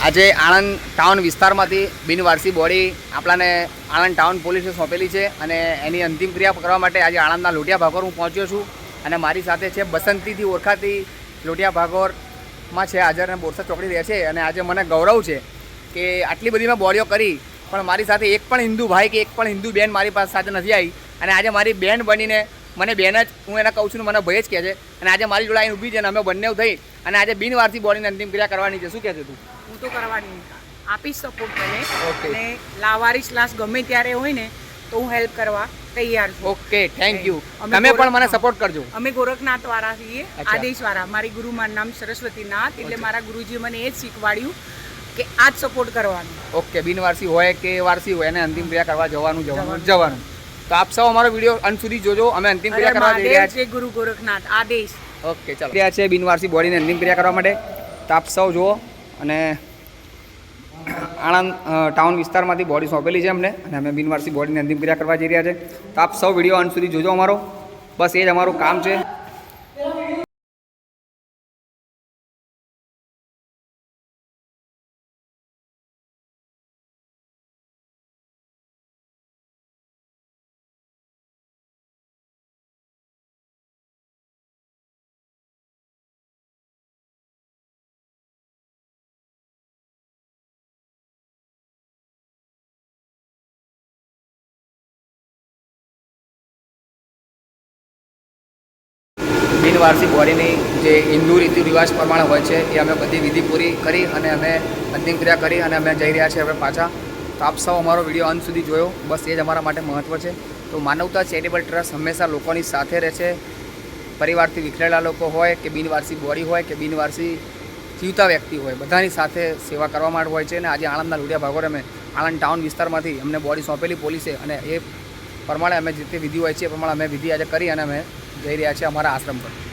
આજે આણંદ ટાઉન વિસ્તારમાંથી બિનવારસી બોડી આપણાને આણંદ ટાઉન પોલીસે સોંપેલી છે અને એની અંતિમ ક્રિયા કરવા માટે આજે આણંદના લોટિયા ભાગોર હું પહોંચ્યો છું અને મારી સાથે છે બસંતીથી ઓળખાતી લોટિયા ભાગોરમાં છે હાજર અને બોરસદ ચોકડી રહે છે અને આજે મને ગૌરવ છે કે આટલી બધી મેં બોડીઓ કરી પણ મારી સાથે એક પણ હિન્દુ ભાઈ કે એક પણ હિન્દુ બેન મારી પાસે સાથે નથી આવી અને આજે મારી બેન બનીને મને બેન જ હું એને કહું છું મને ભાઈ જ કહે છે અને આજે મારી જોડે આવીને ઊભી છે અને અમે બંને થઈ અને આજે બિનવારસી બોડીની અંતિમ ક્રિયા કરવાની છે. શું કહે છે તું? હું તો કરવાની આપીશ સપોર્ટ તને અને લાવારીસ લાશ ગમે ત્યારે હોય ને તો હું હેલ્પ કરવા તૈયાર છું. Okay, thank you. તમે પણ મને સપોર્ટ કરજો. અમે ગોરખનાથ વાળા છીએ, આદેશ વાળા. મારી ગુરુ મારું નામ સરસ્વતીનાથ, એટલે મારા ગુરુજી મને એ જ શીખવાડ્યું કે આ જ સપોર્ટ કરવાનો. ઓકે, બિનવારસી હોય કે વારસી હોય એને અંતિમ ક્રિયા કરવા જવાનું. તો આપ સૌ અમારો વિડીયો અંત સુધી જોજો. અમે અંતિમ ક્રિયા કરવા જઈ રહ્યા છીએ. ગુરુ ગોરખનાથ આદેશ. ઓકે, ચાલો. ક્રિયા છે બિનવારસી બોડીની અંતિમ ક્રિયા કરવા માટે. તો આપ સૌ જુઓ અને આણંદ ટાઉન વિસ્તારમાંથી બોડી સોંપેલી છે અમને અને અમે બિનવારસી બોડીની અંતિમ ક્રિયા કરવા જઈ રહ્યા છે. તો આપ સૌ વિડીયો અંત સુધી જોજો અમારો. બસ એ જ અમારું કામ છે. બિનવારસી બોડીની જે હિન્દુ રીતિ રિવાજ પ્રમાણે હોય છે એ અમે બધી વિધિ પૂરી કરી અને અમે અંતિમ ક્રિયા કરી અને અમે જઈ રહ્યા છીએ હવે પાછા. તો આપ સૌ અમારો વિડીયો અંત સુધી જોયો. બસ એ જ અમારા માટે મહત્ત્વ છે. તો માનવતા ચેરિટેબલ ટ્રસ્ટ હંમેશા લોકોની સાથે રહે છે. પરિવારથી વિખરેલા લોકો હોય કે બિનવારસી બોડી હોય કે બિનવારસી જીવતા વ્યક્તિ હોય, બધાની સાથે સેવા કરવા માટે હોય છે. અને આજે આણંદના લોટિયા ભાગોર અમે આણંદ ટાઉન વિસ્તારમાંથી અમને બોડી સોંપેલી પોલીસે અને એ પ્રમાણે અમે જે તે વિધિ હોય છે એ પ્રમાણે અમે વિધિ આજે કરી અને અમે જઈ રહ્યા છીએ અમારા આશ્રમ પર.